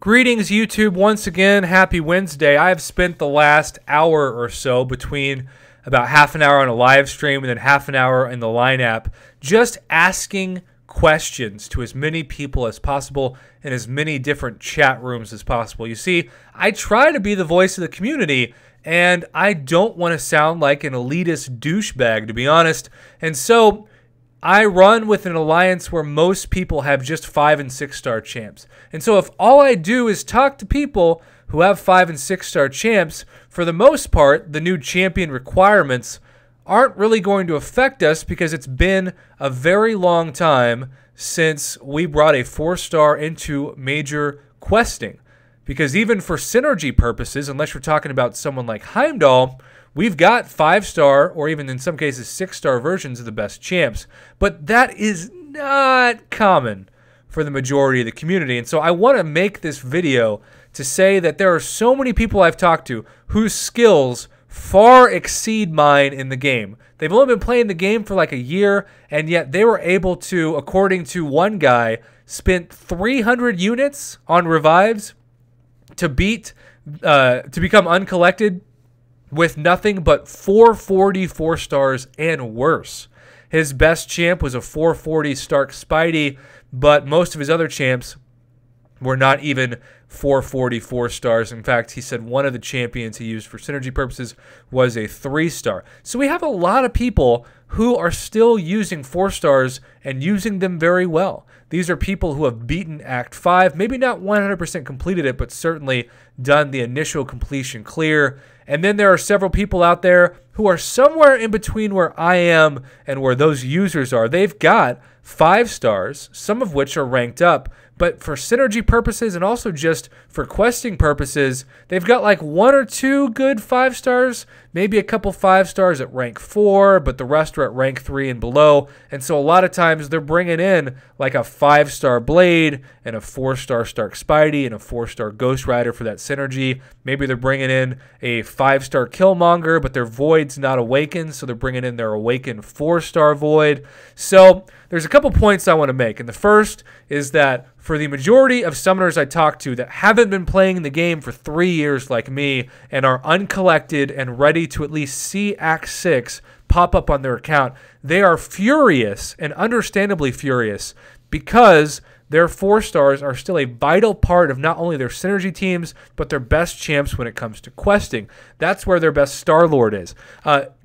Greetings, YouTube. Once again, happy Wednesday. I have spent the last hour or so between about half an hour on a live stream and then half an hour in the Line app just asking questions to as many people as possible in as many different chat rooms as possible. You see, I try to be the voice of the community, and I don't want to sound like an elitist douchebag, to be honest. And so I run with an alliance where most people have just 5- and 6-star champs. And so if all I do is talk to people who have 5- and 6-star champs, for the most part, the new champion requirements aren't really going to affect us because it's been a very long time since we brought a 4-star into major questing. Because even for synergy purposes, unless you're talking about someone like Heimdall, we've got 5-star or even in some cases 6-star versions of the best champs. But that is not common for the majority of the community. And so I want to make this video to say that there are so many people I've talked to whose skills far exceed mine in the game. They've only been playing the game for like a year, and yet they were able to, according to one guy, spent 300 units on revives to become uncollected with nothing but 440 4-stars and worse. His best champ was a 440 Stark Spidey, but most of his other champs were not even 440 4-stars. In fact, he said one of the champions he used for synergy purposes was a 3-star. So we have a lot of people who are still using 4-stars and using them very well. These are people who have beaten Act 5, maybe not 100% completed it, but certainly done the initial completion clear. And then there are several people out there who are somewhere in between where I am and where those users are. They've got 5 stars, some of which are ranked up, but for synergy purposes and also just for questing purposes, they've got like 1 or 2 good 5 stars, maybe a couple 5 stars at rank 4, but the rest are at rank 3 and below. And so a lot of times they're bringing in like a 5-star Blade and a 4-star Stark Spidey and a 4-star Ghost Rider for that synergy. Maybe they're bringing in a 5-star Killmonger, but their Void's not awakened, so they're bringing in their awakened 4-star Void. So there's a couple points I want to make. And the first is that for the majority of summoners I talk to that haven't been playing the game for 3 years like me and are uncollected and ready to at least see Act 6 pop up on their account, they are furious, and understandably furious, because their 4-stars are still a vital part of not only their synergy teams, but their best champs when it comes to questing. That's where their best Star-Lord is.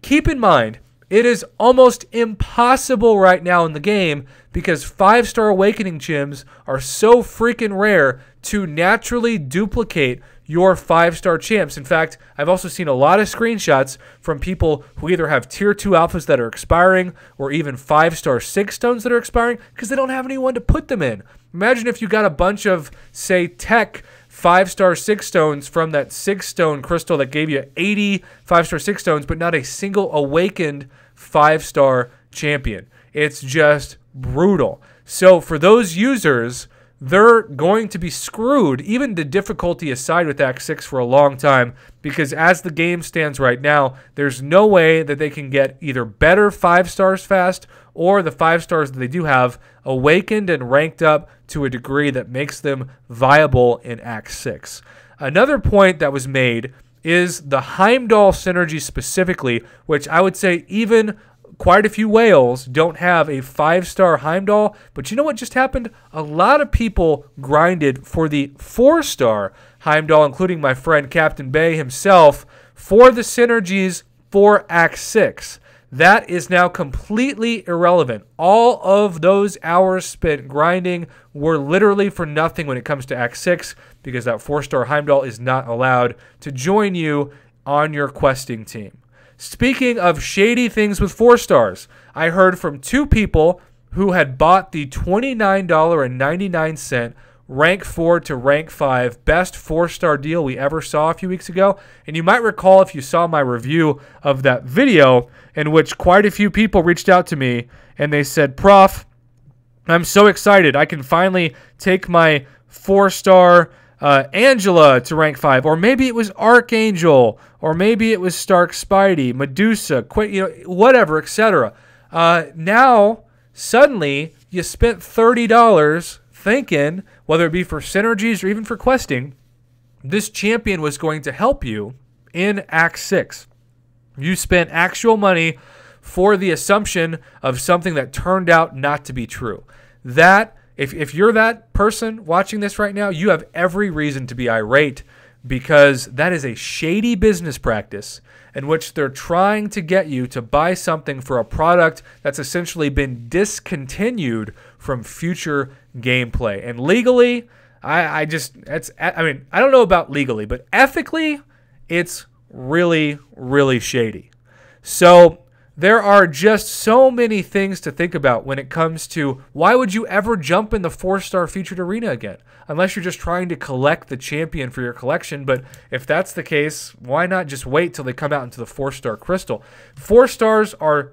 Keep in mind, it is almost impossible right now in the game because 5-star Awakening gems are so freaking rare to naturally duplicate your 5-star champs. In fact, I've also seen a lot of screenshots from people who either have tier 2 alphas that are expiring or even 5-star 6 stones that are expiring because they don't have anyone to put them in. Imagine if you got a bunch of, say, tech 5-star 6 stones from that 6-stone crystal that gave you 80 5-star 6 stones, but not a single awakened 5-star champion. It's just brutal. So for those users, they're going to be screwed, even the difficulty aside with Act 6 for a long time, because as the game stands right now, there's no way that they can get either better 5-stars fast or the 5-stars that they do have awakened and ranked up to a degree that makes them viable in Act 6. Another point that was made is the Heimdall synergy specifically, which I would say even quite a few whales don't have a 5-star Heimdall. But you know what just happened? A lot of people grinded for the 4-star Heimdall, including my friend Captain Bay himself, for the synergies for Act 6. That is now completely irrelevant. All of those hours spent grinding were literally for nothing when it comes to Act 6 because that 4-star Heimdall is not allowed to join you on your questing team. Speaking of shady things with 4-stars, I heard from 2 people who had bought the $29.99 rank 4 to rank 5 best 4-star deal we ever saw a few weeks ago. And you might recall if you saw my review of that video in which quite a few people reached out to me and they said, "Prof, I'm so excited. I can finally take my 4-star Angela to rank 5, or maybe it was Archangel, or maybe it was Stark Spidey, Medusa, whatever, etc. Now, suddenly, you spent $30 thinking, whether it be for synergies or even for questing, this champion was going to help you in Act 6. You spent actual money for the assumption of something that turned out not to be true. That, if you're that person watching this right now, you have every reason to be irate, because that is a shady business practice in which they're trying to get you to buy something for a product that's essentially been discontinued from future gameplay. And legally, I don't know about legally, but ethically, it's really, really shady. So there are just so many things to think about when it comes to why would you ever jump in the 4-star featured arena again? Unless you're just trying to collect the champion for your collection. But if that's the case, why not just wait till they come out into the 4-star crystal? 4 stars are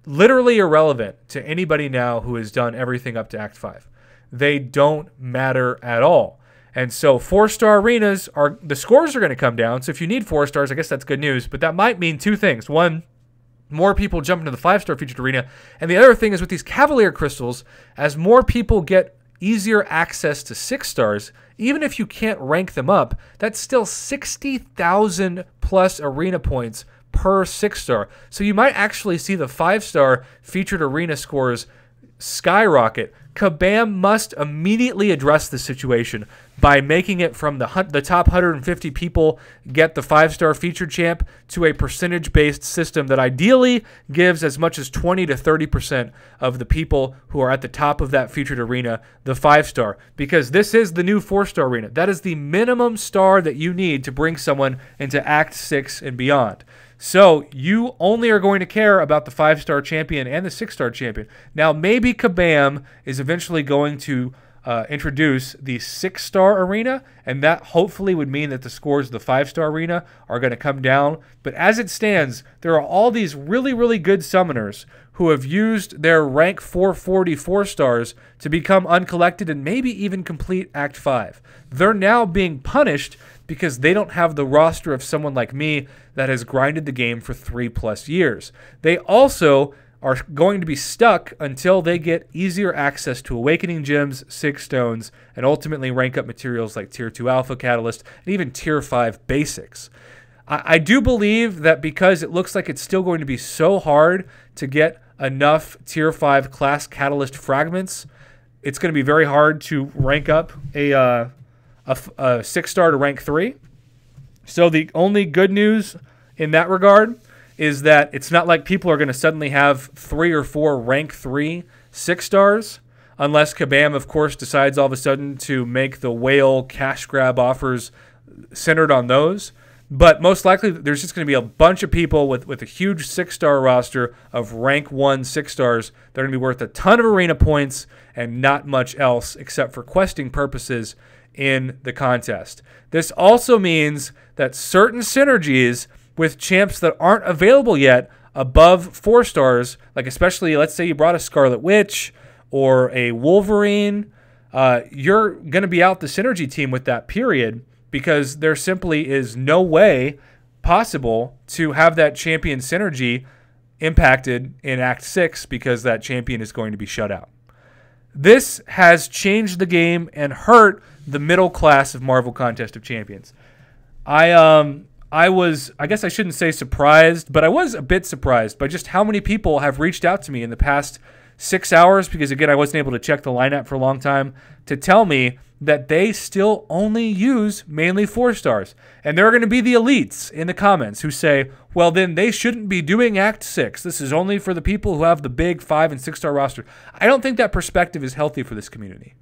literally irrelevant to anybody now who has done everything up to Act 5. They don't matter at all. And so 4-star arenas, the scores are going to come down. So if you need 4 stars, I guess that's good news. But that might mean two things. One, more people jump into the 5-star featured arena. And the other thing is with these Cavalier crystals, as more people get easier access to 6 stars, even if you can't rank them up, that's still 60,000 plus arena points per 6-star. So you might actually see the 5-star featured arena scores skyrocket. Kabam must immediately address the situation by making it from the top 150 people get the 5-star featured champ to a percentage-based system that ideally gives as much as 20 to 30% of the people who are at the top of that featured arena the 5-star, because this is the new 4-star arena. That is the minimum star that you need to bring someone into Act 6 and beyond. So you only are going to care about the 5-star champion and the 6-star champion. Now, maybe Kabam is eventually going to introduce the 6-star arena, and that hopefully would mean that the scores of the 5-star arena are going to come down. But as it stands, there are all these really, really good summoners who have used their rank 440 4-stars to become uncollected and maybe even complete Act 5. They're now being punished because they don't have the roster of someone like me that has grinded the game for 3+ years. They also are going to be stuck until they get easier access to Awakening Gems, 6 Stones, and ultimately rank up materials like Tier 2 Alpha Catalyst and even Tier 5 Basics. I do believe that because it looks like it's still going to be so hard to get enough Tier 5 class Catalyst fragments, it's going to be very hard to rank up a 6-star to rank 3. So the only good news in that regard is that it's not like people are going to suddenly have 3 or 4 rank 3 6-stars, unless Kabam, of course, decides all of a sudden to make the whale cash grab offers centered on those. But most likely, there's just going to be a bunch of people with a huge 6-star roster of rank 1 6-stars that are going to be worth a ton of arena points and not much else except for questing purposes in the contest. This also means that certain synergies with champs that aren't available yet above 4 stars, like especially, let's say you brought a Scarlet Witch or a Wolverine, you're going to be out the synergy team with that period, because there simply is no way possible to have that champion synergy impacted in Act 6 because that champion is going to be shut out. This has changed the game and hurt the middle class of Marvel Contest of Champions. I guess I shouldn't say surprised, but I was a bit surprised by just how many people have reached out to me in the past 6 hours, because again, I wasn't able to check the lineup for a long time, to tell me that they still only use mainly 4 stars. And there are going to be the elites in the comments who say, well, then they shouldn't be doing Act 6. This is only for the people who have the big 5 and 6-star roster. I don't think that perspective is healthy for this community.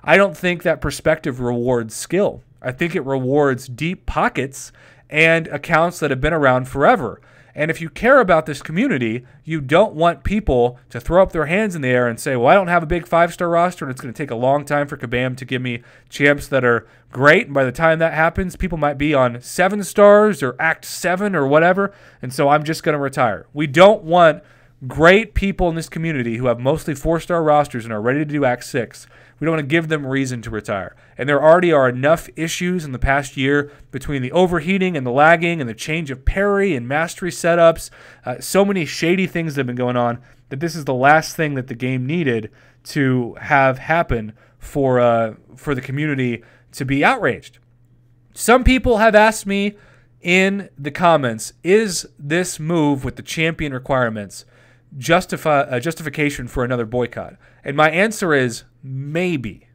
I don't think that perspective rewards skill. I think it rewards deep pockets and accounts that have been around forever. And if you care about this community, you don't want people to throw up their hands in the air and say, well, I don't have a big 5-star roster, and it's going to take a long time for Kabam to give me champs that are great. And by the time that happens, people might be on 7 stars or Act 7 or whatever, and so I'm just going to retire. We don't want great people in this community who have mostly 4-star rosters and are ready to do Act 6. We don't want to give them reason to retire. And there already are enough issues in the past year between the overheating and the lagging and the change of parry and mastery setups, so many shady things that have been going on, that this is the last thing that the game needed to have happen for the community to be outraged. Some people have asked me in the comments, is this move with the champion requirements justification for another boycott? And my answer is maybe.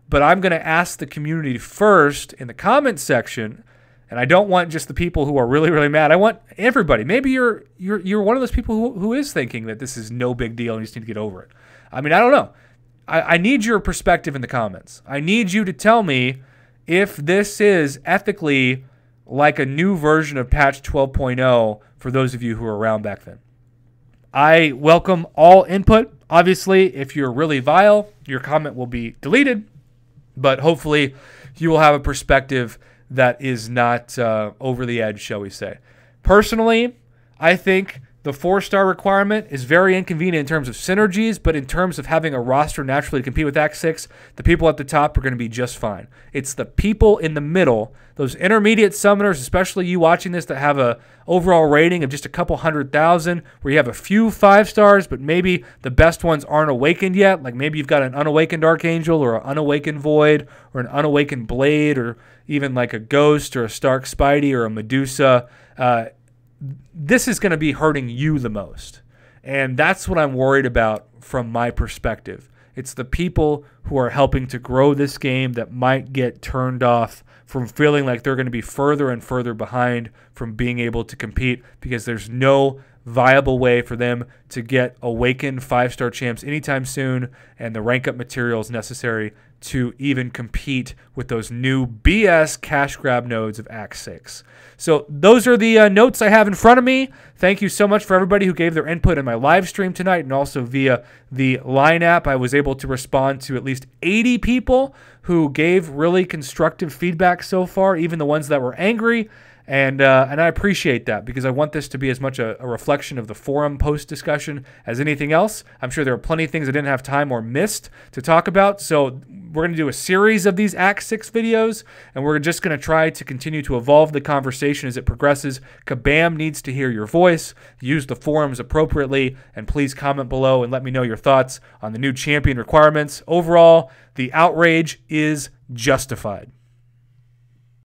But I'm going to ask the community first in the comment section, and I don't want just the people who are really, really mad. I want everybody. Maybe you're one of those people who is thinking that this is no big deal and you just need to get over it. I mean, I don't know. I need your perspective in the comments. I need you to tell me if this is ethically like a new version of patch 12.0 for those of you who were around back then. I welcome all input. Obviously, if you're really vile, your comment will be deleted, but hopefully you will have a perspective that is not over the edge, shall we say. Personally, I think the 4-star requirement is very inconvenient in terms of synergies, but in terms of having a roster naturally to compete with Act 6, the people at the top are going to be just fine. It's the people in the middle, those intermediate summoners, especially you watching this, that have a overall rating of just a couple 100,000, where you have a few 5 stars, but maybe the best ones aren't awakened yet. Like maybe you've got an unawakened Archangel or an unawakened Void or an unawakened Blade or even like a Ghost or a Stark Spidey or a Medusa. This is going to be hurting you the most. And that's what I'm worried about from my perspective. It's the people who are helping to grow this game that might get turned off from feeling like they're going to be further and further behind from being able to compete because there's no viable way for them to get awakened 5-star champs anytime soon and the rank up materials necessary to even compete with those new BS cash grab nodes of Act 6. So those are the notes I have in front of me. Thank you so much for everybody who gave their input in my live stream tonight and also via the Line app. I was able to respond to at least 80 people who gave really constructive feedback so far, even the ones that were angry. And I appreciate that because I want this to be as much a reflection of the forum post discussion as anything else. I'm sure there are plenty of things I didn't have time or missed to talk about. So we're going to do a series of these Act 6 videos, and we're just going to try to continue to evolve the conversation as it progresses. Kabam needs to hear your voice. Use the forums appropriately, and please comment below and let me know your thoughts on the new champion requirements. Overall, the outrage is justified.